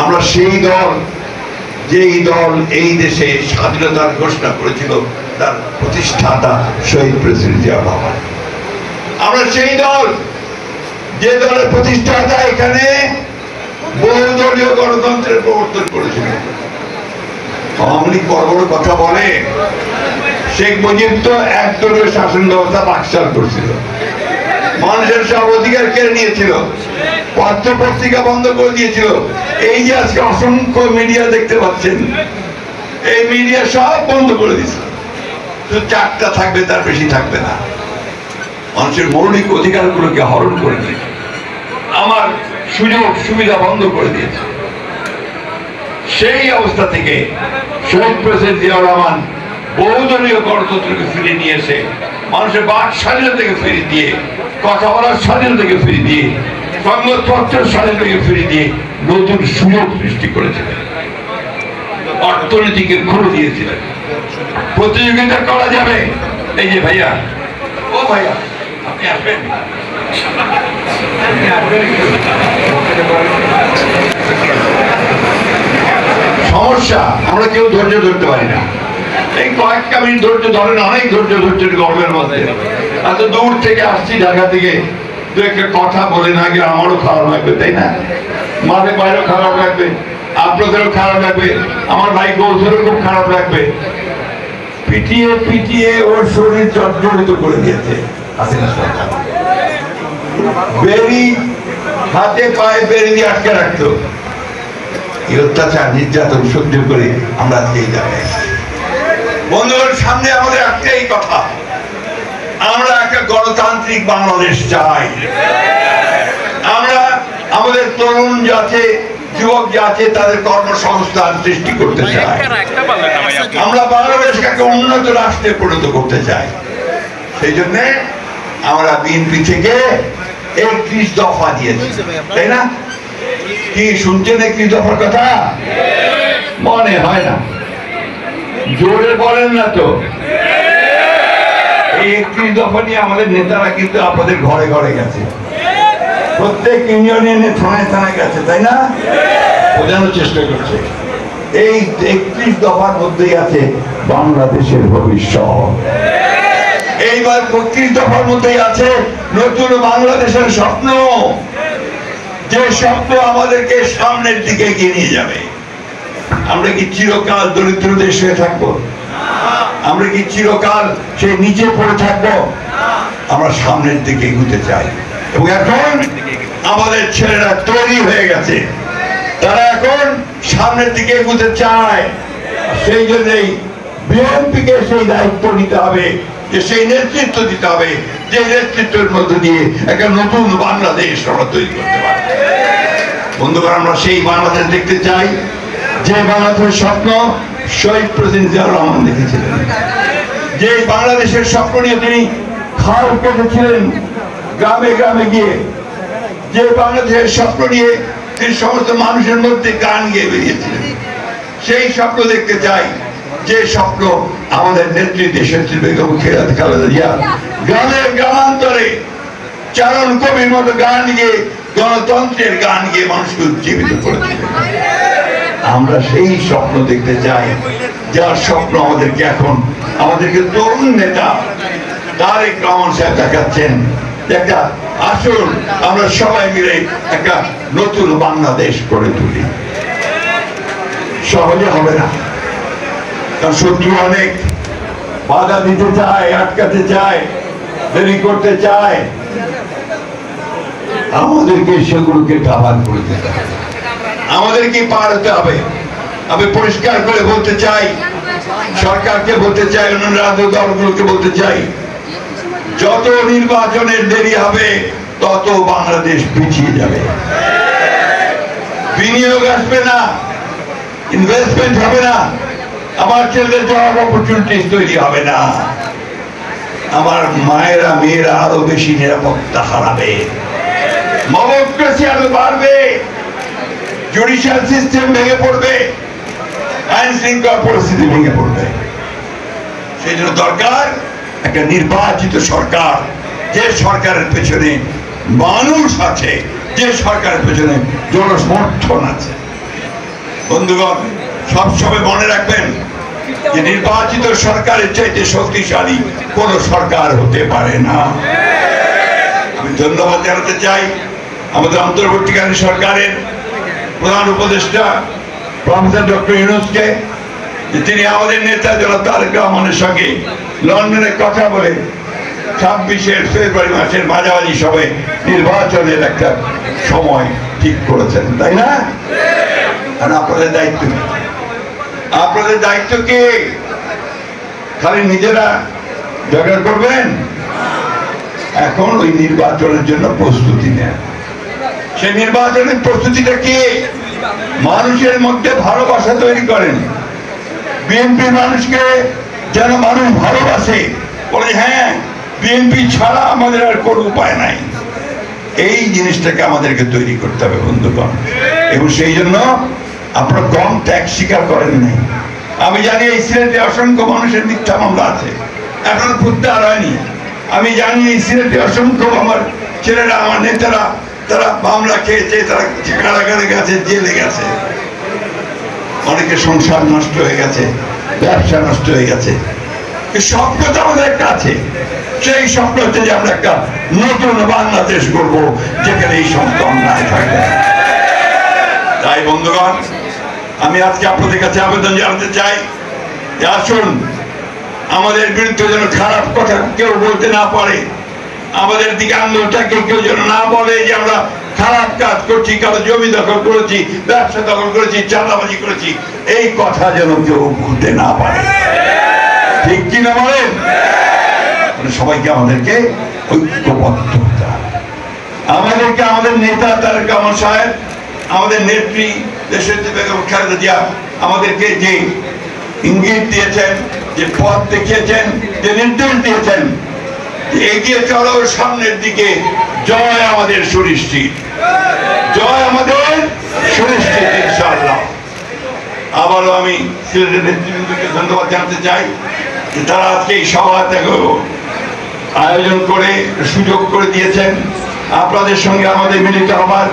আমরা সেই দল, যেই দল এই দেশে স্বাধীনতার ঘোষণা করেছিল তার প্রতিষ্ঠাতা শহীদ প্রেসিডেন্ট জিয়াউর রহমান। আমরা সেই দল, যে দলের প্রতিষ্ঠাতা এখানে বহুদলীয় গণতন্ত্রের প্রবর্তন করেছিল। আওয়ামী লীগ বড় বড় কথা বলে, শেখ মুজিব তো একদলীয় শাসন ব্যবস্থা বাকশাল করছিল, মানুষের সব অধিকার কেড়ে নিয়েছিল, পত্র পত্রিকা বন্ধ করে দিয়েছিল। এই যে আজকে অসংখ্য মিডিয়া দেখতে পাচ্ছেন, এই মিডিয়া সব বন্ধ করে দিয়েছিল। শুধু 4টা থাকবে, তার বেশি থাকবে না। মানুষের মৌলিক অধিকারগুলোকে হরণ করে দিয়েছে, আমার সুযোগ সুবিধা বন্ধ করে দিয়েছে। সেই অবস্থা থেকে শহীদ প্রেসিডেন্ট জিয়াউর রহমান বহুদলীয় গণতন্ত্রকে ফিরিয়ে নিয়ে এসে মানুষের বাক স্বাধীনতাকে ফিরিয়ে দিয়ে, কথা বলার স্বাধীনতাকে ফিরিয়ে দিয়ে, সংবাদপত্রের স্বাধীনতাকে ফিরিয়ে দিয়ে নতুন সুযোগ সৃষ্টি করেছিলেন, অর্থনীতিকে খুলে দিয়েছিলেন। প্রতিযোগিতা করা যাবে। এই যে ভাইয়া, ও ভাইয়া আপনি আসবেন, সমস্যা আমরা কেউ ধৈর্য ধরতে পারি না। এই কয়েকটা মিনিট ধৈর্য ধরে না, অনেক ধৈর্য ধরছে গরমের মধ্যে। এত দূর থেকে আসছি ঢাকা থেকে, দু একটা কথা বলে না গেলে আমারও খারাপ লাগবে, তাই না? মাঝে বাইরেও খারাপ লাগবে, আপনাদেরও খারাপ লাগবে, আমার ভাই গৌসেরও খুব খারাপ লাগবে। পিটিয়ে পিটিয়ে ওর শরীর জর্জরিত করে দিয়েছে হাসিনা সরকার। বেরি হাতে পায়ে বেরি দিয়ে আটকে রাখতো। এই অত্যাচার নির্যাতন সহ্য করে আমরা এই জায়গায় বন্ধুদের সামনে আমাদের একটাই কথা, আমরা একটা গণতান্ত্রিক বাংলাদেশ চাই। আমরা আমাদের তরুণ যাতে, যুবক যাতে তাদের কর্মসংস্থান সৃষ্টি করতে চাই। আমরা বাংলাদেশকে একটা উন্নত রাষ্ট্রে পরিণত করতে চাই। সেই জন্য আমরা বিএনপি থেকে 31 দফা দিয়েছি, তাই না? কি শুনছেন 31 দফার কথা? মনে হয় না, জোরে বলেন না তো। এই 31 দফা নিয়ে আমাদের নেতারা কিন্তু আপনাদের ঘরে ঘরে গেছে, প্রত্যেক ইউনিয়নে থানায় থানায় গেছে, তাই না? বোঝানোর চেষ্টা করছে। এই 31 দফার মধ্যেই আছে বাংলাদেশের ভবিষ্যৎ। এইবার 31 দফার মধ্যেই আছে নতুন বাংলাদেশের স্বপ্ন, যে স্বপ্ন আমাদেরকে সামনের দিকে এগিয়ে নিয়ে যাবে। আমরা কি চিরকাল দরিদ্র দেশ হয়ে থাকবো? আমরা কি চিরকাল সেই নিচে পড়ে থাকবো? আমরা সামনের দিকে এগোতে চাই। এবং এখন আমাদের ছেলেরা তৈরি হয়ে গেছে, তারা এখন সামনের দিকে এগোতে চায়। সেই জন্যই বিএনপিকে সেই দায়িত্ব নিতে হবে, যে সেই নেতৃত্ব দিতে হবে, যে নেতৃত্বের মধ্য দিয়ে একটা নতুন বাংলাদেশ আমরা তৈরি করতে পারি। বন্ধুগণ, আমরা সেই বাংলাদেশ দেখতে চাই যে বাংলাদেশের স্বপ্ন শহীদ প্রেসিডেন্ট জিয়াউর রহমান দেখেছিলেন। যে বাংলাদেশের স্বপ্ন নিয়ে তিনি খাল কেটেছিলেন গ্রামে গ্রামে গিয়ে, যে বাংলাদেশের স্বপ্ন নিয়ে তিনি সমস্ত মানুষের মধ্যে গান গেয়ে বেরিয়েছিলেন। সেই স্বপ্ন দেখতে চাই, যে স্বপ্ন আমাদের নেত্রী দেশনেত্রী বেগম খালেদা জিয়া গ্রামের গ্রামান্তরে চারণ কবির মতো গান গিয়ে, গণতন্ত্রের গান গিয়ে মানুষকে উজ্জীবিত করেছিলেন। আমরা সেই স্বপ্ন দেখতে চাই, যার স্বপ্ন আমাদেরকে এখন আমাদেরকে তরুণ নেতা তারেক রহমান সাহেব দেখাচ্ছেন। একটা আসুন আমরা সবাই মিলে একটা নতুন বাংলাদেশ গড়ে তুলি। সহজে হবে না, কারণ শত্রু অনেক, বাধা দিতে চায়, আটকাতে চায়, দেরি করতে চায়। আমাদেরকে সেগুলোকে কাভার করে দিতে হবে, আমাদেরকে পার হতে হবে। আমি পরিষ্কার করে বলতে চাই, সরকারকে বলতে চাই, অন্যান্য রাজনৈতিক দলগুলোকে বলতে চাই, যত নির্বাচনের দেরি হবে তত বাংলাদেশ পিছিয়ে যাবে। বিনিয়োগ আসবে না, ইনভেস্টমেন্ট হবে না, আমার ছেলেদের জব অপরচুনিটিস তৈরি হবে না, আমার মায়েরা মেয়েরা আরো বেশি নিরাপত্তা হারাবে, ডেমোক্রেসি আরো বাড়বে, জুডিশিয়াল সিস্টেম ভেঙে পড়বে, আইন শৃঙ্খলা পরিস্থিতি ভেঙে পড়বে। সেই জন্য দরকার একটা নির্বাচিত সরকার, যে সরকারের পেছনে মানুষ আছে, যে সরকারের পেছনে জনসমর্থন আছে। বন্ধুগণ, সবসময় মনে রাখবেন যে নির্বাচিত সরকারের চাইতে শক্তিশালী কোন সরকার হতে পারে না। আমি ধন্যবাদ জানাতে চাই আমাদের অন্তর্বর্তীকালীন সরকারের প্রধান উপদেষ্টা প্রফেসর ডক্টর ইউনূসকে, যে তিনি আমাদের নেতা জনাব তারেক রহমানের সঙ্গে লন্ডনে কথা বলে 26 ফেব্রুয়ারি মাসের মাঝামাঝি সময়ে নির্বাচনের একটা সময় ঠিক করেছেন, তাই না? আর আপনাদের দায়িত্ব কি? আপনাদের দায়িত্ব কি খালি নিজেরা জোগাড় করবেন? এখন ওই নির্বাচনের জন্য প্রস্তুতি নেন। সেই নির্বাচনের প্রস্তুতিটা কি? মানুষের মধ্যে ভালোবাসা তৈরি করেন। বিএনপি মানুষকে যেন মানুষ ভালোবাসে, বলে হ্যাঁ বিএনপি ছাড়া আমাদের আর কোনো উপায় নাই। এই জিনিসটাকে আমাদেরকে তৈরি করতে হবে বন্ধুগণ। এবং সেই জন্য আপনারা কম ত্যাগ স্বীকার করেন নাই। আমি জানি এই সিলেটে অসংখ্য মানুষের মিথ্যা মামলা আছে, এখন প্রত্যাহার হয়নি। আমি জানি এই সিলেটে অসংখ্য আমার ছেলেরা, আমার নেতারা, তারা মামলা খেয়েছে, তারা কারাগারে গেছে, জেলে গেছে, অনেকের সংসার নষ্ট হয়ে গেছে, ব্যবসা নষ্ট হয়ে গেছে। স্বপ্ন তো আমাদের একটা আছে, সেই স্বপ্ন হচ্ছে যে আমরা একটা নতুন বাংলাদেশ করব যেখানে এই সমস্ত অন্যায় থাকবে। তাই বন্ধুগণ, আমি আজকে আপনাদের কাছে আবেদন জানাতে চাই যে আসুন, আমাদের বিরুদ্ধে যেন খারাপ কথা কেউ বলতে না পারে, আমাদের দিকে আন্দোলনটাকে কেউ যেন না বলে যে আমরা খারাপ কাজ করছি, কারো জমি দখল করেছি, ব্যবসা দখল করেছি, চাঁদাবাজি করেছি, এই কথা যেন কেউ বলতে না পারে। ঠিক কিনা বলেন? সবাইকে আমাদেরকে ঐক্যবদ্ধ হতে হবে। আমাদেরকে আমাদের নেতা তারেক রহমান সাহেব, আমাদের নেত্রী দেশনেত্রী বেগম খালেদা জিয়া আমাদেরকে যে ইঙ্গিত দিয়েছেন, যে পথ দেখিয়েছেন, যে নির্দেশ দিয়েছেন, এগিয়ে চলো সামনের দিকে, জয় আমাদের সুনিশ্চিত, জয় আমাদের সুনিশ্চিত ইনশাআল্লাহ। আবারও আমি সিলেটের নেতৃবৃন্দকে ধন্যবাদ জানাতে চাই যে তারা আজকে এই সভাটা আয়োজন করে সুযোগ করে দিয়েছেন আপনাদের সঙ্গে আমাদের মিলিত হবার।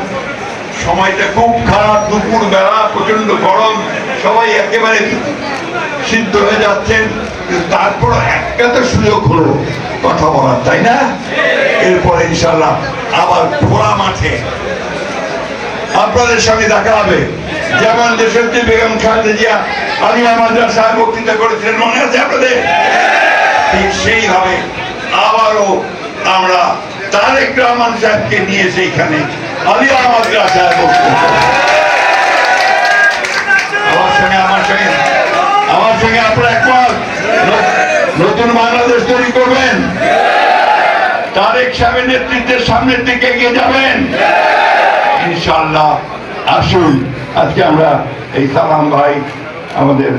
সময়টা খুব খারাপ, দুপুর বেলা, প্রচন্ড গরম, সবাই একেবারে সিদ্ধ হয়ে যাচ্ছেন, কিন্তু তারপর একটা তো সুযোগ হলো কথা বলার, তাই না? এরপরে ইনশাআল্লাহ আবার খোলা মাঠে আপনাদের সঙ্গে দেখা হবে। যেমন দেশনেত্রী বেগম খালেদা জিয়া আলিয়া মাদ্রাসায় বক্তৃতা করেছিলেন, মনে আছে আপনাদের? ঠিক সেইভাবে আবারও আমরা তারেক রহমান সাহেবকে নিয়ে সেইখানে আলিয়া মাদ্রাসায় বক্তৃতা, আমার সঙ্গে আপনারা একবার নতুন বাংলাদেশ তৈরি করবেন, তারেক সাহেবের নেতৃত্বের সামনের দিকে এগিয়ে যাবেন ইনশাআল্লাহ। আসুন, আজকে আমরা এই সালাম ভাই, আমাদের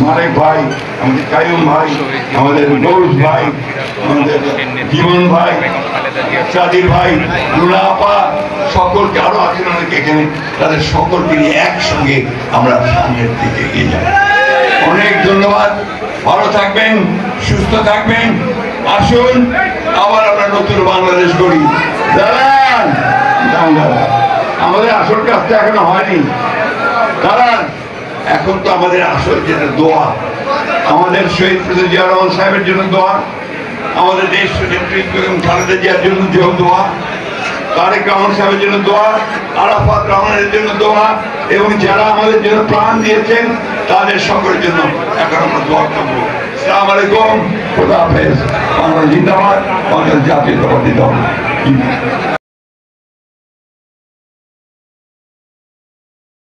মারেক ভাই, আমাদের কায়ুম ভাই, আমাদের গৌস ভাই, আমাদের জীবন ভাই, কাদির ভাই, রুনা আপা, সকলকে আরো আছেন অনেকে এখানে, তাদের সকলকে নিয়ে একসঙ্গে আমরা সামনের দিকে এগিয়ে যাব। অনেক ধন্যবাদ, ভালো থাকবেন, সুস্থ থাকবেন। আসুন আবার আমরা নতুন বাংলাদেশ গড়ি। দাঁড়ান, আমাদের আসল কাজটা এখনো হয়নি, দাঁড়ান। এখন তো আমাদের আসল যেটা দোয়া, আমাদের শহীদ প্রেসিডেন্ট জিয়া রহমান সাহেবের জন্য দোয়া, আমাদের দেশ নেত্রী বেগম খালেদা জিয়ার জন্য দোয়া, তারেক রহমান সাহেবের জন্য দোয়া, আরাফাত রহমানের জন্য দোয়া, এবং যারা আমাদের জন্য প্রাণ দিয়েছেন তাদের সকলের জন্য এখন আমরা দোয়া করবো। আসসালামু আলাইকুম, খোদা হাফেজ। বাংলাদেশ জিন্দাবাদ, বাংলাদেশ জাতীয়তাবাদী দল।